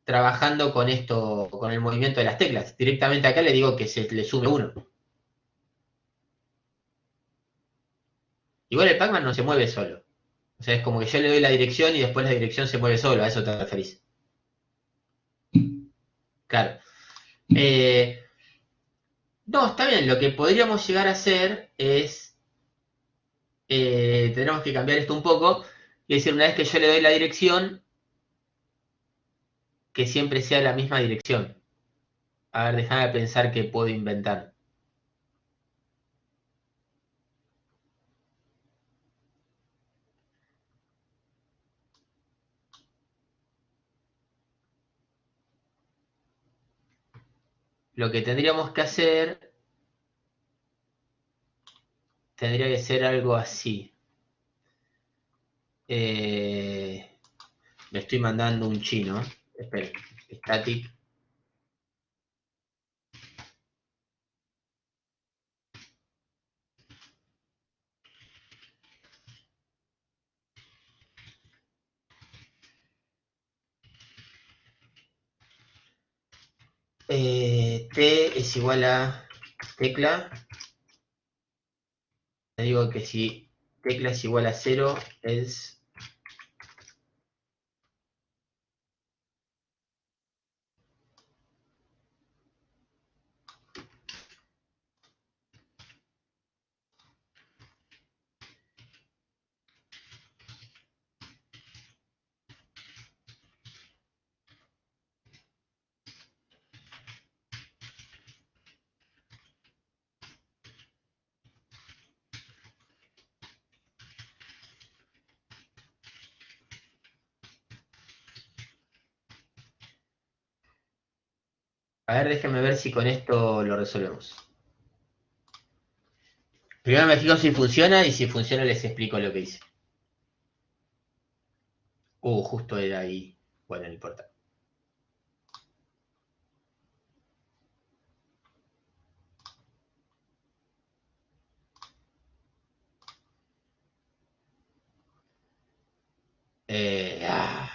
trabajando con esto, con el movimiento de las teclas. Directamente acá le digo que se le sume uno. Igual el Pac-Man no se mueve solo. O sea, es como que yo le doy la dirección y después la dirección se mueve solo. A eso te referís. Claro. Eh, no, está bien. Lo que podríamos llegar a hacer es, tendremos que cambiar esto un poco y decir, una vez que yo le doy la dirección, que siempre sea la misma dirección. A ver, déjame pensar qué puedo inventar. Lo que tendríamos que hacer tendría que ser algo así. Me estoy mandando un chino. Espera, static. T es igual a tecla. Le digo que si tecla es igual a 0, es... A ver, déjenme ver si con esto lo resolvemos. Primero me fijo si funciona y si funciona les explico lo que hice. Justo era ahí. Bueno, no importa. Eh, ah.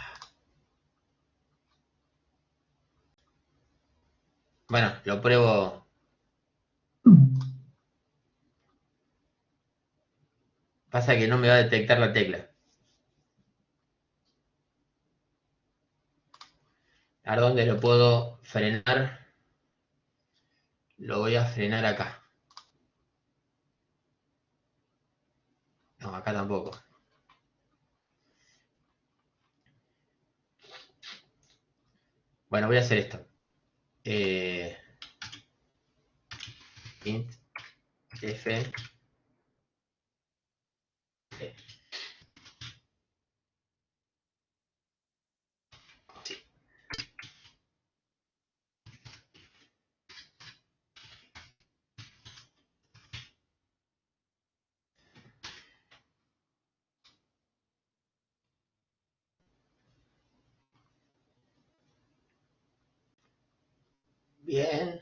Bueno, lo pruebo. Pasa que no me va a detectar la tecla. A ver dónde lo puedo frenar. Lo voy a frenar acá. No, acá tampoco. Bueno, voy a hacer esto. Int f. Sí. Bien.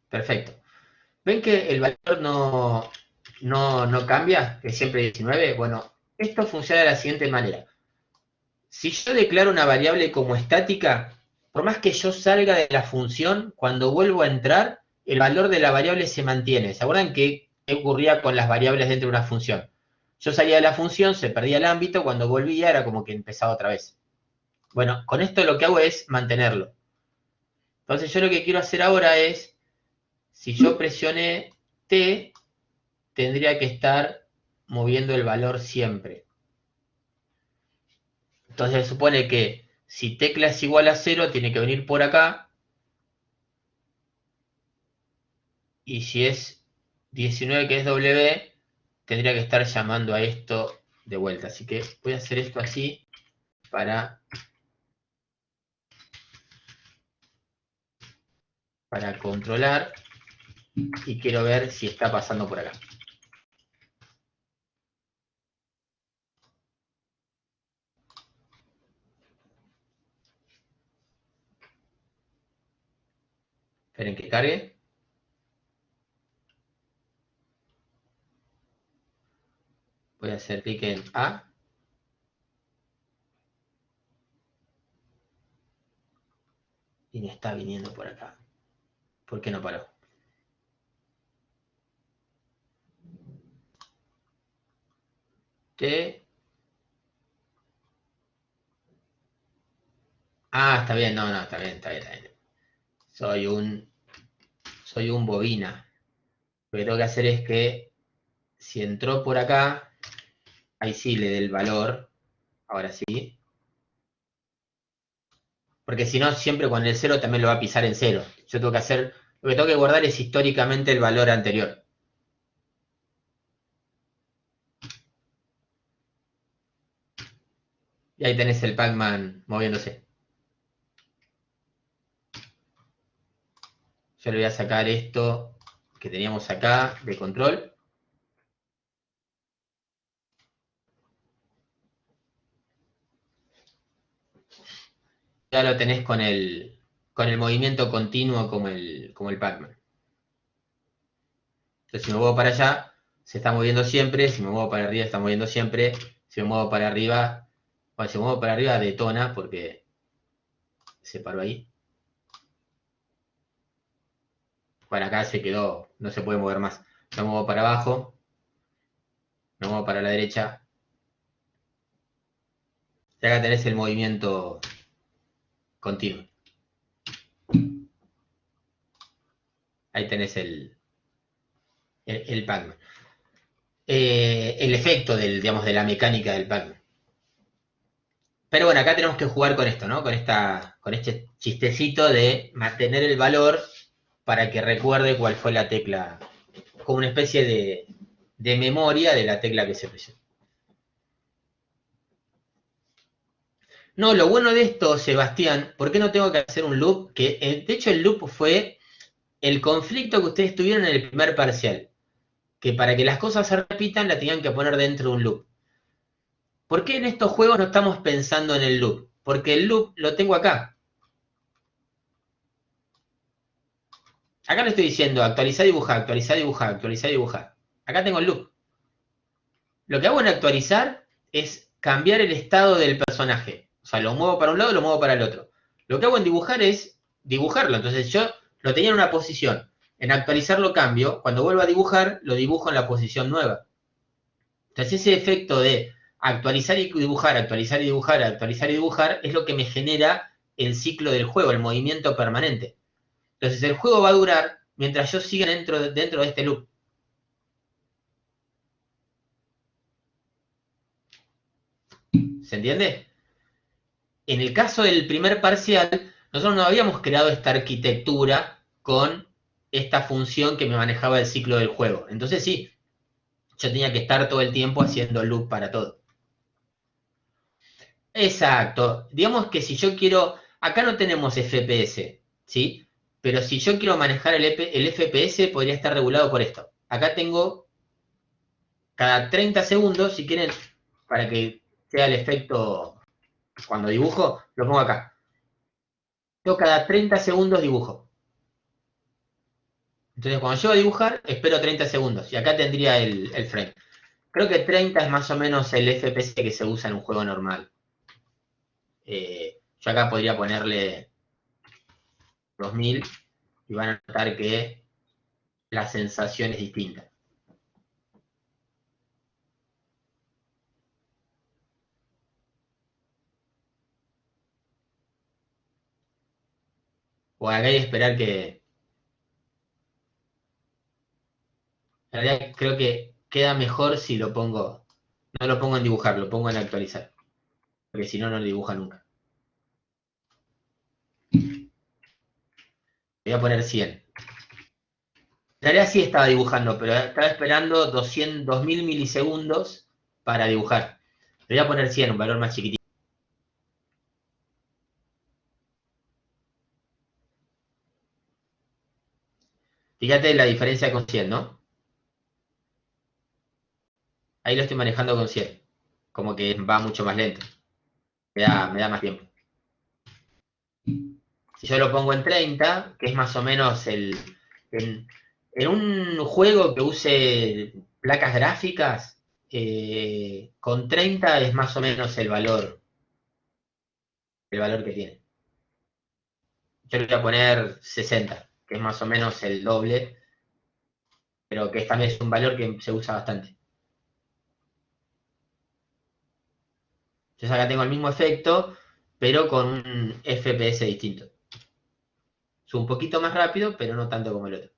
Perfecto. ¿Ven que el valor no cambia? Que es siempre 19. Bueno, esto funciona de la siguiente manera. Si yo declaro una variable como estática, por más que yo salga de la función, cuando vuelvo a entrar, el valor de la variable se mantiene. ¿Se acuerdan qué ocurría con las variables dentro de una función? Yo salía de la función, se perdía el ámbito, cuando volvía era como que empezaba otra vez. Bueno, con esto lo que hago es mantenerlo. Entonces yo lo que quiero hacer ahora es, si yo presioné T, tendría que estar moviendo el valor siempre. Entonces se supone que si tecla es igual a 0, tiene que venir por acá. Y si es 19 que es W, tendría que estar llamando a esto de vuelta. Así que voy a hacer esto así para controlar. Y quiero ver si está pasando por acá. Esperen que cargue. Voy a hacer clic en A. Y me está viniendo por acá. ¿Por qué no paró? T. Ah, está bien, no, está bien. Soy un bobina. Lo que tengo que hacer es que si entró por acá, ahí sí le dé el valor. Ahora sí. Porque si no, siempre con el 0 también lo va a pisar en 0. Yo tengo que hacer, lo que tengo que guardar es históricamente el valor anterior. Y ahí tenés el Pac-Man moviéndose. Yo le voy a sacar esto que teníamos acá de control. Ya lo tenés con el movimiento continuo como el Pac-Man. Entonces si me muevo para allá, se está moviendo siempre. Si me muevo para arriba, está moviendo siempre. Si me muevo para arriba, bueno, si me muevo para arriba detona porque Se paró ahí. Bueno, acá se quedó, no se puede mover más. Me muevo para abajo, me muevo para la derecha. Y acá tenés el movimiento continuo. Ahí tenés el Pac-Man. El efecto digamos, de la mecánica del Pac-Man. Pero bueno, acá tenemos que jugar con esto, ¿no? Con este chistecito de mantener el valor para que recuerde cuál fue la tecla, como una especie de memoria de la tecla que se presionó. No, lo bueno de esto, Sebastián, ¿por qué no tengo que hacer un loop? Que de hecho el loop fue el conflicto que ustedes tuvieron en el primer parcial, que para que las cosas se repitan la tenían que poner dentro de un loop. ¿Por qué en estos juegos no estamos pensando en el loop? Porque el loop lo tengo acá. Acá le estoy diciendo actualizar, dibujar, actualizar, dibujar, actualizar, dibujar. Acá tengo el loop. Lo que hago en actualizar es cambiar el estado del personaje. O sea, lo muevo para un lado y lo muevo para el otro. Lo que hago en dibujar es dibujarlo. Entonces yo lo tenía en una posición. En actualizar lo cambio. Cuando vuelvo a dibujar, lo dibujo en la posición nueva. Entonces ese efecto de actualizar y dibujar, actualizar y dibujar, actualizar y dibujar, es lo que me genera el ciclo del juego, el movimiento permanente. Entonces el juego va a durar mientras yo siga dentro de este loop. ¿Se entiende? En el caso del primer parcial, nosotros no habíamos creado esta arquitectura con esta función que me manejaba el ciclo del juego. Entonces sí, yo tenía que estar todo el tiempo haciendo loop para todo. Exacto. Digamos que si yo quiero, acá no tenemos FPS, ¿sí? Pero si yo quiero manejar el FPS, podría estar regulado por esto. Acá tengo cada 30 segundos, si quieren, para que sea el efecto cuando dibujo, lo pongo acá. Yo cada 30 segundos dibujo. Entonces cuando llego a dibujar, espero 30 segundos. Y acá tendría el frame. Creo que 30 es más o menos el FPS que se usa en un juego normal. Yo acá podría ponerle 2000 y van a notar que la sensación es distinta. O acá hay que esperar que... En realidad creo que queda mejor si lo pongo... No lo pongo en dibujar, lo pongo en actualizar. Porque si no, no lo dibuja nunca. Voy a poner 100. En realidad sí estaba dibujando, pero estaba esperando 2000 milisegundos para dibujar. Le voy a poner 100, un valor más chiquitito. Fíjate la diferencia con 100, ¿no? Ahí lo estoy manejando con 100. Como que va mucho más lento. Me da más tiempo. Si yo lo pongo en 30, que es más o menos en un juego que use placas gráficas, con 30 es más o menos el valor que tiene. Yo le voy a poner 60, que es más o menos el doble, pero que también es un valor que se usa bastante. Entonces acá tengo el mismo efecto, pero con un FPS distinto. Es un poquito más rápido, pero no tanto como el otro.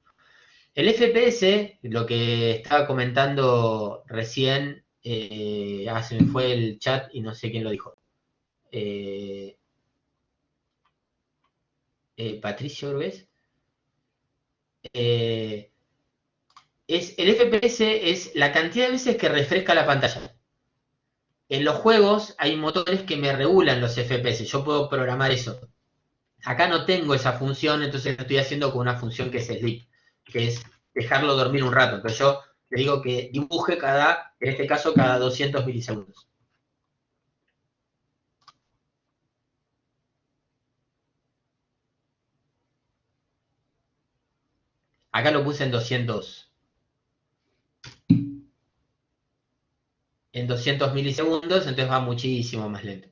El FPS, lo que estaba comentando recién, se me fue el chat y no sé quién lo dijo. Eh, Patricio Orbes. El FPS es la cantidad de veces que refresca la pantalla. En los juegos hay motores que me regulan los FPS. Yo puedo programar eso. Acá no tengo esa función, entonces lo estoy haciendo con una función que es sleep, que es dejarlo dormir un rato. Entonces yo le digo que dibuje en este caso, cada 200 milisegundos. Acá lo puse en 200 milisegundos, entonces va muchísimo más lento.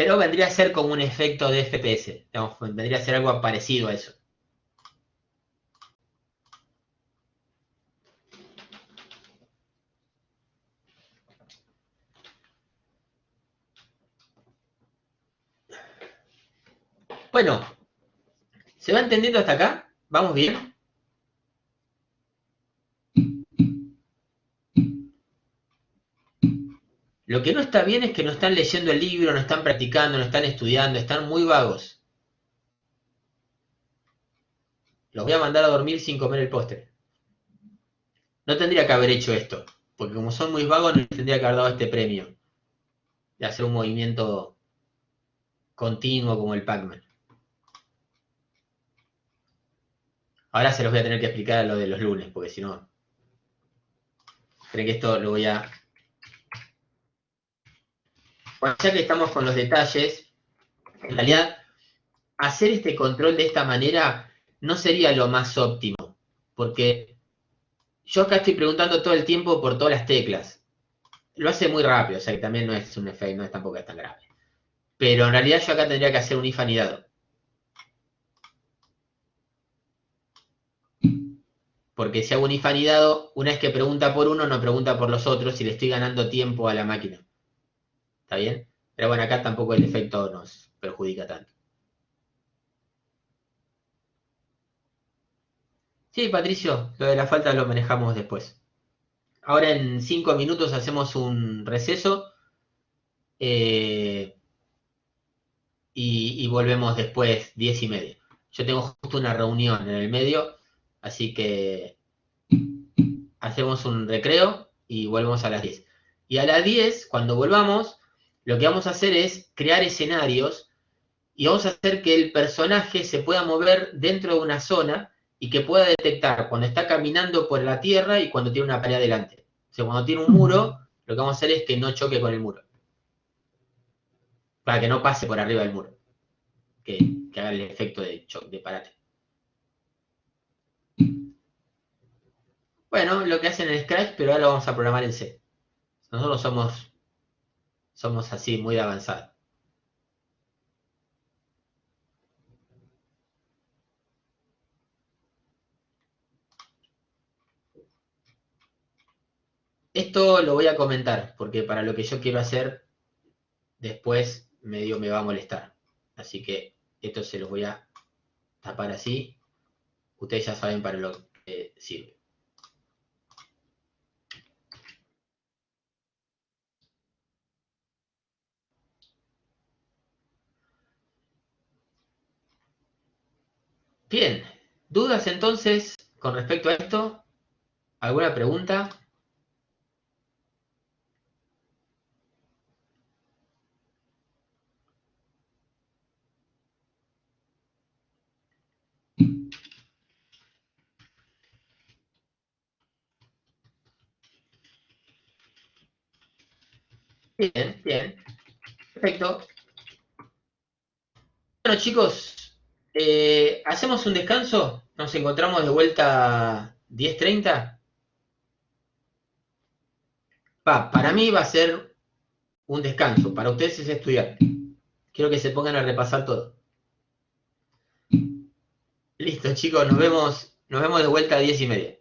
Pero vendría a ser como un efecto de FPS. Digamos, vendría a ser algo parecido a eso. Bueno, ¿se va entendiendo hasta acá? ¿Vamos bien? Lo que no está bien es que no están leyendo el libro, no están practicando, no están estudiando, están muy vagos. Los voy a mandar a dormir sin comer el postre. No tendría que haber hecho esto, porque como son muy vagos, no les tendría que haber dado este premio de hacer un movimiento continuo como el Pac-Man. Ahora se los voy a tener que explicar a lo de los lunes, porque si no... Creo que esto lo voy a... Bueno, ya que estamos con los detalles, en realidad, hacer este control de esta manera no sería lo más óptimo, porque yo acá estoy preguntando todo el tiempo por todas las teclas. Lo hace muy rápido, o sea que también no es un efecto, no es tampoco es tan grave. Pero en realidad yo acá tendría que hacer un if anidado. Porque si hago un if anidado, una vez que pregunta por uno, no pregunta por los otros y le estoy ganando tiempo a la máquina. ¿Está bien? Pero bueno, acá tampoco el efecto nos perjudica tanto. Sí, Patricio, lo de la falta lo manejamos después. Ahora en 5 minutos hacemos un receso y volvemos después 10:30. Yo tengo justo una reunión en el medio, así que hacemos un recreo y volvemos a las 10. Y a las 10, cuando volvamos, lo que vamos a hacer es crear escenarios y vamos a hacer que el personaje se pueda mover dentro de una zona y que pueda detectar cuando está caminando por la tierra y cuando tiene una pared adelante. O sea, cuando tiene un muro, lo que vamos a hacer es que no choque con el muro. Para que no pase por arriba del muro. Que haga el efecto de choque, de parate. Bueno, lo que hacen en Scratch, pero ahora lo vamos a programar en C. Nosotros somos así, muy avanzados. Esto lo voy a comentar, porque para lo que yo quiero hacer, después medio me va a molestar. Así que esto se los voy a tapar así. Ustedes ya saben para lo que sirve. Bien, ¿dudas entonces con respecto a esto? ¿Alguna pregunta? Bien, bien. Perfecto. Bueno, chicos, hacemos un descanso. Nos encontramos de vuelta 10:30. Para mí va a ser un descanso. Para ustedes es estudiar. Quiero que se pongan a repasar todo. Listo, chicos, nos vemos de vuelta a 10:30.